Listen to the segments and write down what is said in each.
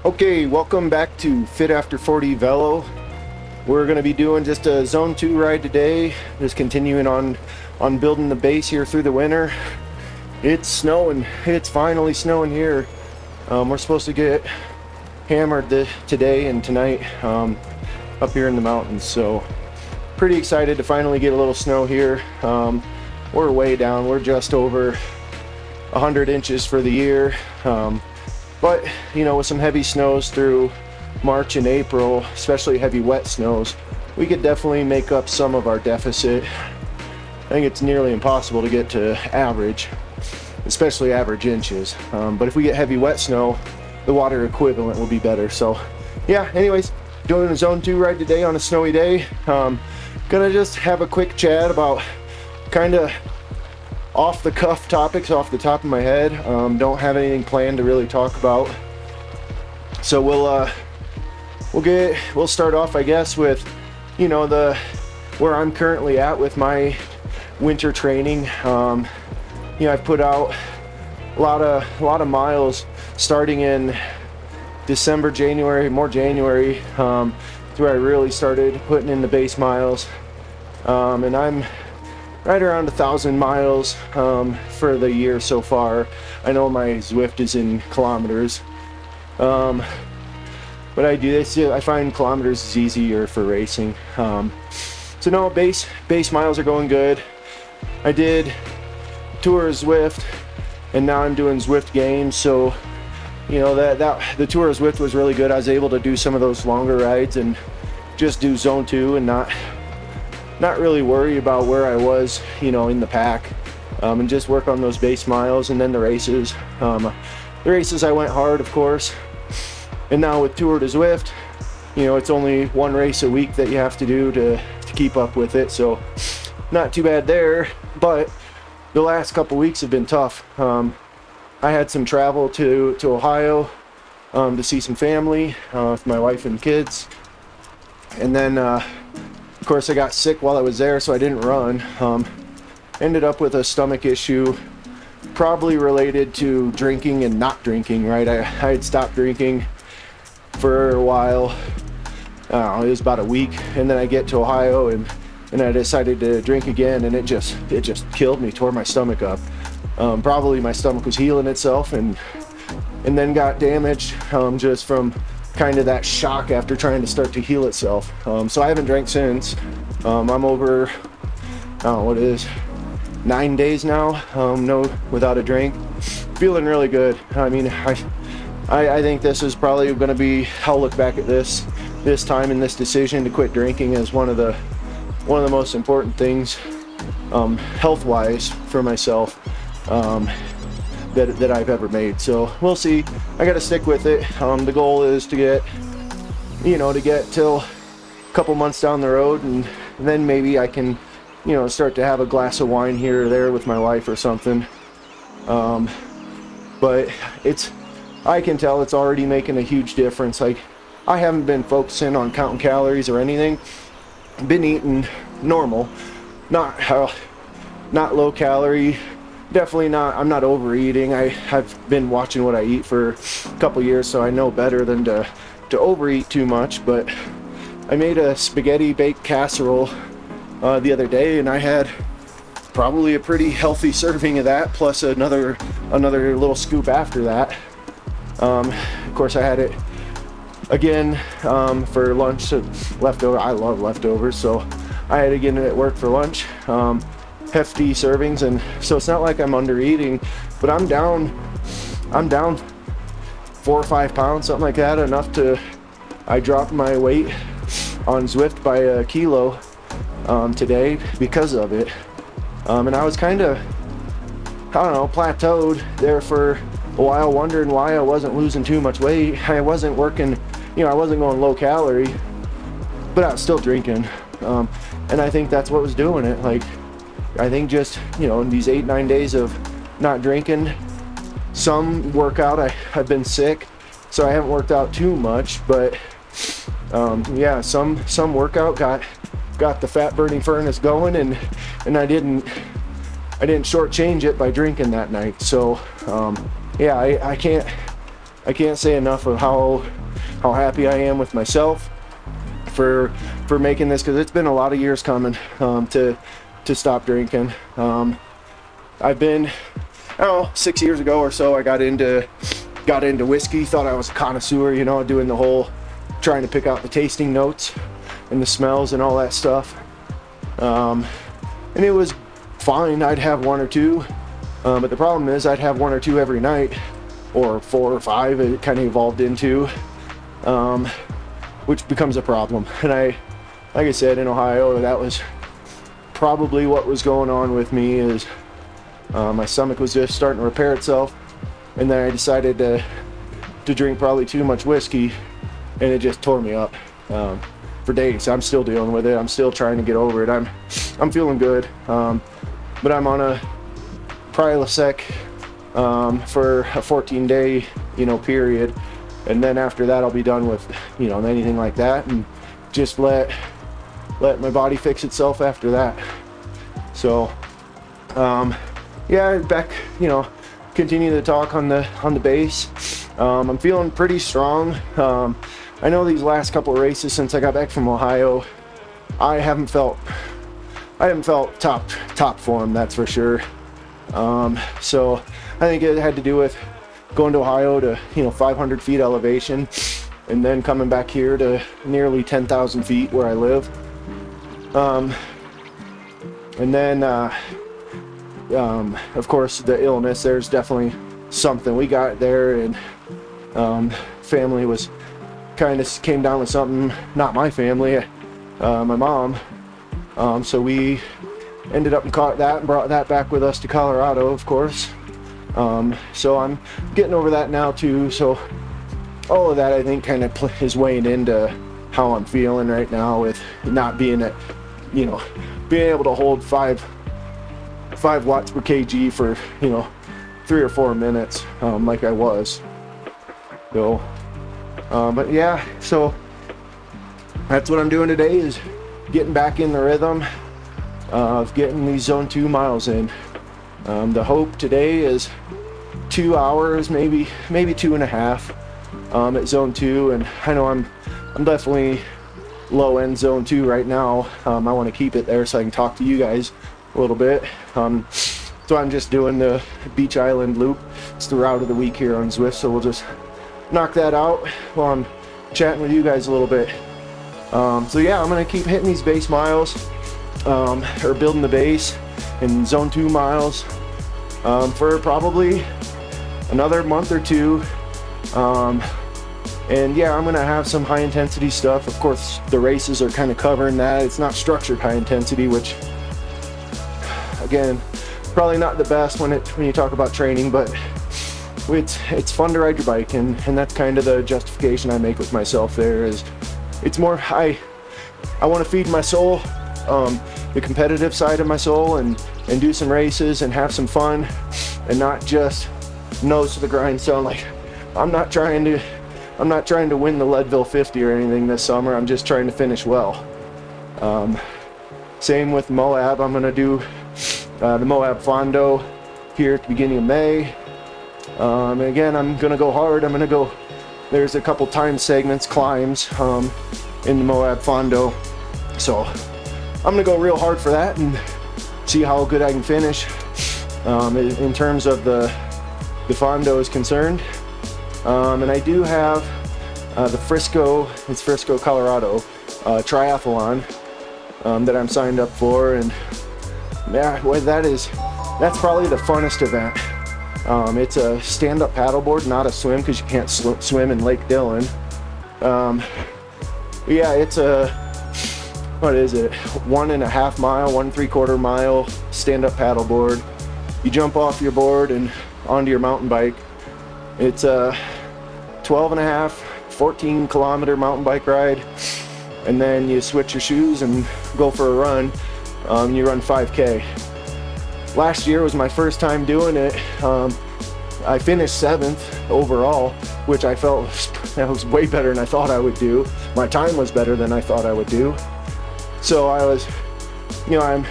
Okay, welcome back to Fit After 40 Velo. We're going to be doing just a Zone 2 ride today, just continuing on building the base here through the winter. It's snowing. It's finally snowing here. We're supposed to get hammered today and tonight up here in the mountains, so pretty excited to finally get a little snow here. We're way down. We're just over 100 inches for the year. But, you know, with some heavy snows through March and April, especially heavy wet snows, we could definitely make up some of our deficit. I think it's nearly impossible to get to average, especially average inches. But if we get heavy wet snow, the water equivalent will be better. So, yeah, anyways, doing a Zone 2 ride today on a snowy day. Gonna just have a quick chat about kind of off the cuff topics off the top of my head. Don't have anything planned to really talk about. So we'll start off, I guess, with, you know, where I'm currently at with my winter training. You know, I've put out a lot of miles starting in December, January, more January, where I really started putting in the base miles. And I'm right around 1,000 miles for the year so far. I know my Zwift is in kilometers, but I find kilometers is easier for racing. So no, base miles are going good. I did Tour of Zwift, and now I'm doing Zwift Games. So, you know, that the Tour of Zwift was really good. I was able to do some of those longer rides and just do Zone 2 and not really worry about where I was, you know, in the pack, and just work on those base miles. And then the races I went hard, of course. And now with Tour de Zwift, you know, it's only one race a week that you have to do to keep up with it, so not too bad there. But the last couple weeks have been tough. I had some travel to Ohio to see some family with my wife and kids, and then of course, I got sick while I was there, so I didn't run. Ended up with a stomach issue, probably related to drinking and not drinking, right? I had stopped drinking for a while. It was about a week, and then I get to Ohio, and I decided to drink again, and it just killed me, tore my stomach up. Probably my stomach was healing itself, and then got damaged just from kind of that shock after trying to start to heal itself. So I haven't drank since. I'm over, I don't know what it is, 9 days now, without a drink. Feeling really good. I mean, I think this is probably going to be, I'll look back at this time and this decision to quit drinking as one of the most important things, health-wise for myself, that I've ever made. So we'll see. I got to stick with it. The goal is to get till a couple months down the road, and then maybe I can, you know, start to have a glass of wine here or there with my wife or something. But I can tell it's already making a huge difference. Like, I haven't been focusing on counting calories or anything. I've been eating normal, not low calorie. Definitely not. I'm not overeating. I've been watching what I eat for a couple years, so I know better than to overeat too much. But I made a spaghetti baked casserole the other day, and I had probably a pretty healthy serving of that, plus another little scoop after that. Of course, I had it again for lunch, leftover. I love leftovers, so I had it again at work for lunch. Hefty servings, and so it's not like I'm under eating, but I'm down 4 or 5 pounds, something like that. I dropped my weight on Zwift by a kilo today because of it. And I was kind of, I don't know, plateaued there for a while, wondering why I wasn't losing too much weight. I wasn't working, you know, I wasn't going low calorie, but I was still drinking. And I think that's what was doing it. Like, I think just, you know, in these 8-9 days of not drinking, some workout, I've been sick, so I haven't worked out too much, but yeah, some workout got the fat burning furnace going, and I didn't shortchange it by drinking that night. So yeah, I can't I can't say enough of how happy I am with myself for making this, because it's been a lot of years coming to stop drinking. I've been, I don't know, 6 years ago or so, I got into whiskey. Thought I was a connoisseur, you know, doing the whole trying to pick out the tasting notes and the smells and all that stuff. And it was fine. I'd have one or two, but the problem is I'd have one or two every night, or 4 or 5. It kind of evolved into, which becomes a problem. And like I said, in Ohio, that was probably what was going on with me. Is my stomach was just starting to repair itself, and then I decided to drink probably too much whiskey, and it just tore me up for days. I'm still dealing with it. I'm still trying to get over it. I'm feeling good, but I'm on a Prilosec for a 14-day, you know, period, and then after that I'll be done with, you know, anything like that, and just let my body fix itself after that. So yeah, back, you know, continue to talk on the base. I'm feeling pretty strong. I know these last couple of races since I got back from Ohio, I haven't felt top form, that's for sure. So I think it had to do with going to Ohio to, you know, 500 feet elevation, and then coming back here to nearly 10,000 feet where I live. And then of course the illness, there's definitely something we got there, and family was kind of came down with something, not my family, my mom, so we ended up and caught that and brought that back with us to Colorado, of course. So I'm getting over that now too, so all of that I think kind of is weighing into how I'm feeling right now, with not being at, you know, being able to hold 5 watts per kg for, you know, 3 or 4 minutes, like I was. So but yeah, so that's what I'm doing today, is getting back in the rhythm of getting these zone 2 miles in. The hope today is 2 hours, maybe 2.5 at zone 2, and I know I'm definitely low end zone 2 right now. I want to keep it there so I can talk to you guys a little bit. So I'm just doing the Beach Island loop. It's the route of the week here on Zwift, so we'll just knock that out while I'm chatting with you guys a little bit. So yeah, I'm gonna keep hitting these base miles, or building the base in zone 2 miles for probably another month or 2. And yeah, I'm gonna have some high intensity stuff. Of course, the races are kind of covering that. It's not structured high intensity, which again, probably not the best when you talk about training, but it's fun to ride your bike, and that's kind of the justification I make with myself there. Is it's more I want to feed my soul, the competitive side of my soul, and do some races and have some fun, and not just nose to the grindstone. Like I'm not trying to win the Leadville 50 or anything this summer. I'm just trying to finish well. Same with Moab. I'm gonna do the Moab Fondo here at the beginning of May. And again, I'm gonna go hard. There's a couple time segments, climbs, in the Moab Fondo. So I'm gonna go real hard for that and see how good I can finish. In terms of the Fondo is concerned. And I do have the Frisco, Colorado, triathlon that I'm signed up for, and yeah, well, that's probably the funnest event. It's a stand-up paddleboard, not a swim, because you can't swim in Lake Dillon. Yeah, it's a, what is it, 1.5 mile, 1 3/4 mile stand-up paddleboard. You jump off your board and onto your mountain bike. It's a 12.5, 14 kilometer mountain bike ride, and then you switch your shoes and go for a run. You run 5K. Last year was my first time doing it. I finished 7th overall, which I felt that was way better than I thought I would do. My time was better than I thought I would do. So I was, you know,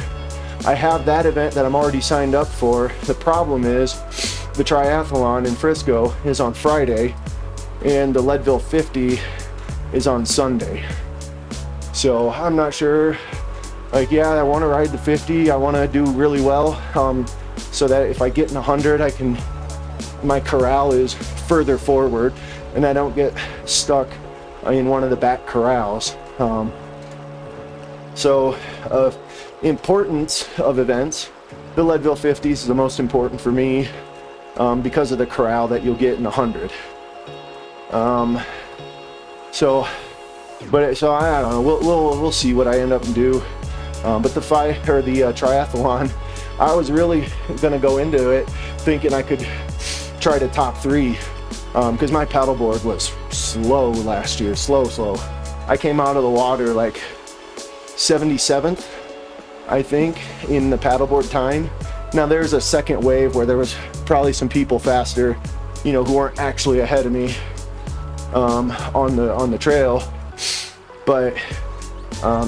I have that event that I'm already signed up for. The problem is the triathlon in Frisco is on Friday, and the Leadville 50 is on Sunday. So I'm not sure, like, yeah, I want to ride the 50. I want to do really well, so that if I get in 100, my corral is further forward and I don't get stuck in one of the back corrals. So importance of events, the Leadville 50s is the most important for me, because of the corral that you'll get in 100. So I don't know. We'll see what I end up and do. But the triathlon, I was really gonna go into it thinking I could try to top 3, because my paddleboard was slow last year. Slow. I came out of the water like 77th, I think, in the paddleboard time. Now there's a second wave where there was probably some people faster, who weren't actually ahead of me on the trail. But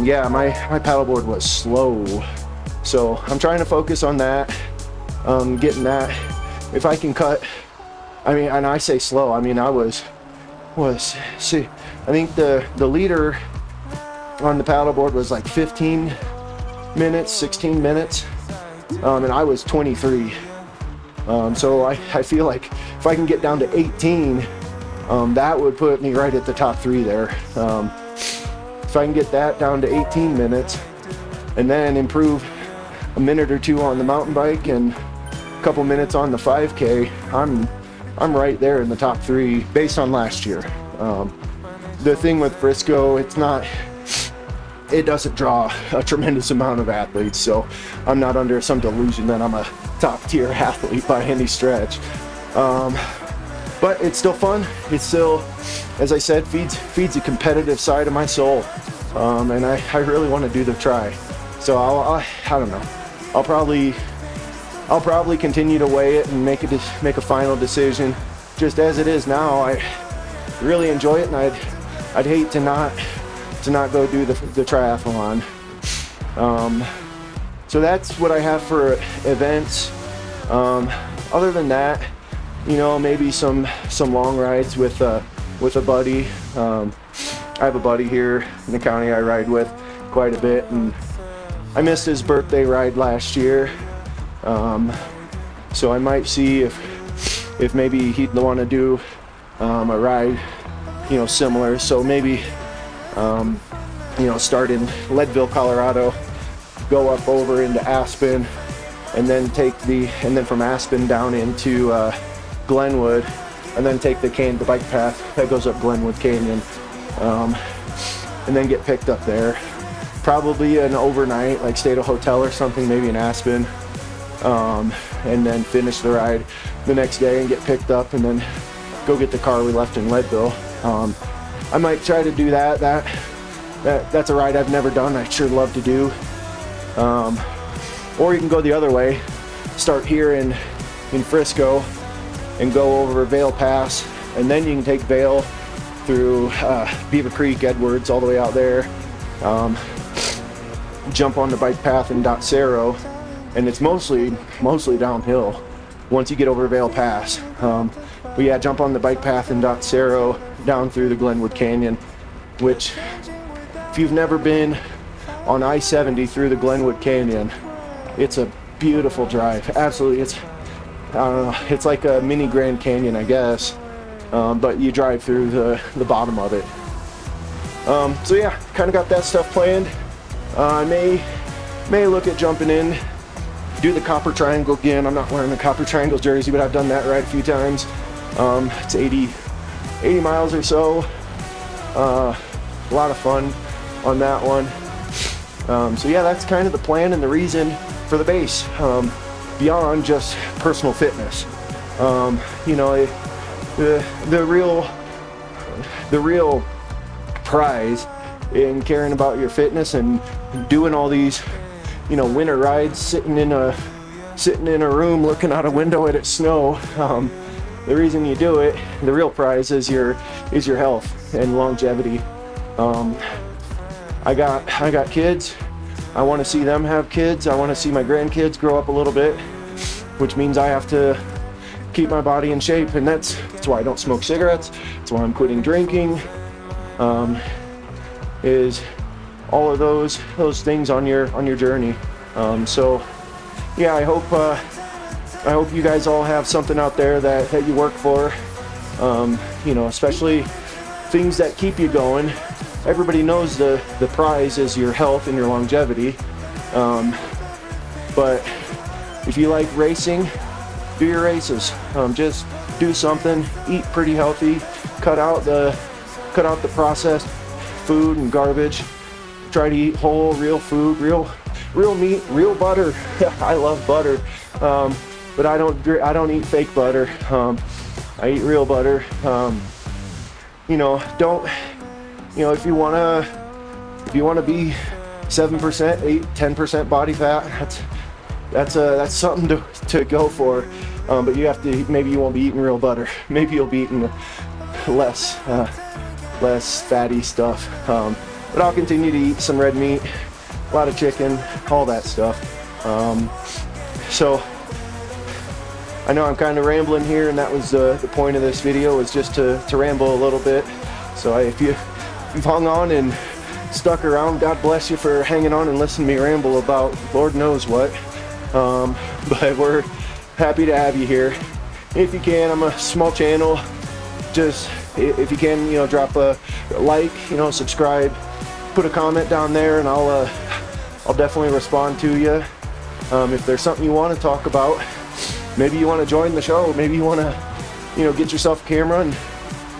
yeah, my paddleboard was slow. So I'm trying to focus on that, getting that. If I can cut, and I say slow, I think the leader on the paddleboard was like 15 minutes, 16 minutes, and I was 23. So I feel like if I can get down to 18, that would put me right at the top 3 there. If I can get that down to 18 minutes and then improve a minute or 2 on the mountain bike and a couple minutes on the 5K, I'm right there in the top 3 based on last year. The thing with Frisco, it doesn't draw a tremendous amount of athletes, so I'm not under some delusion that I'm a top tier athlete by any stretch. But it's still fun. It's still, as I said, feeds a competitive side of my soul, and I really want to do the try. So I don't know. I'll probably continue to weigh it and make a final decision. Just as it is now, I really enjoy it, and I'd hate to not go do the triathlon. So that's what I have for events. Other than that, maybe some long rides with a buddy. I have a buddy here in the county I ride with quite a bit, and I missed his birthday ride last year. So I might see if maybe he'd want to do a ride, similar. So maybe start in Leadville, Colorado, go up over into Aspen, and then from Aspen down into Glenwood, and then take the bike path that goes up Glenwood Canyon, and then get picked up there. Probably an overnight, like stay at a hotel or something, maybe in Aspen, and then finish the ride the next day and get picked up, and then go get the car we left in Leadville. I might try to do that. That's a ride I've never done. I'd sure love to do. Or you can go the other way, start here in Frisco and go over Vail Pass, and then you can take Vail through Beaver Creek, Edwards, all the way out there. Jump on the bike path in Dotsero, and it's mostly downhill once you get over Vail Pass. But yeah, jump on the bike path in Dotsero down through the Glenwood Canyon, which, if you've never been on I-70 through the Glenwood Canyon, it's a beautiful drive. Absolutely, it's like a mini Grand Canyon, I guess, but you drive through the bottom of it. So yeah, kind of got that stuff planned. I may look at jumping in, do the Copper Triangle again. I'm not wearing the Copper Triangle jersey, but I've done that ride a few times. It's 80 miles or so. A lot of fun on that one. So yeah, that's kind of the plan and the reason for the base, beyond just personal fitness. The real prize in caring about your fitness and doing all these, winter rides, sitting in a room looking out a window at it snow. The reason you do it, the real prize is your health and longevity. I got kids. I want to see them have kids. I want to see my grandkids grow up a little bit, which means I have to keep my body in shape, and that's why I don't smoke cigarettes. That's why I'm quitting drinking. Is all of those things on your journey. So yeah, I hope you guys all have something out there that you work for. You know, especially things that keep you going. Everybody knows the prize is your health and your longevity. But if you like racing, do your races. Just do something, eat pretty healthy, cut out the processed food and garbage. Try to eat whole, real food, real meat, real butter. I love butter, but I don't eat fake butter. I eat real butter. You know, if you wanna be 7%, 8-10% body fat, that's something to go for. But you have to, maybe you won't be eating real butter. Maybe you'll be eating less fatty stuff. But I'll continue to eat some red meat, a lot of chicken, all that stuff. So I know I'm kind of rambling here, and that was the point of this video, was just to ramble a little bit. So if you've hung on and stuck around, God bless you for hanging on and listening to me ramble about Lord knows what. But we're happy to have you here. If you can, I'm a small channel. Just if you can, you know, drop a like, you know, subscribe, put a comment down there, and I'll definitely respond to you. If there's something you want to talk about, maybe you want to join the show, maybe you want to, you know, get yourself a camera and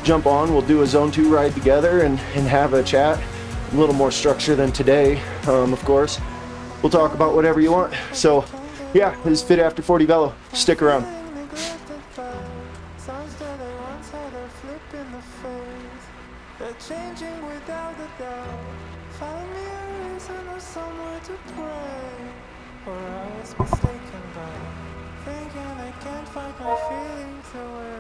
jump on. We'll do a Zone 2 ride together and have a chat. A little more structure than today, of course. We'll talk about whatever you want. So yeah, this is Fit After 40 Velo. Stick around. They're changing without a doubt. Find me a reason or somewhere to pray. Or I was mistaken by thinking I can't fight my feelings away.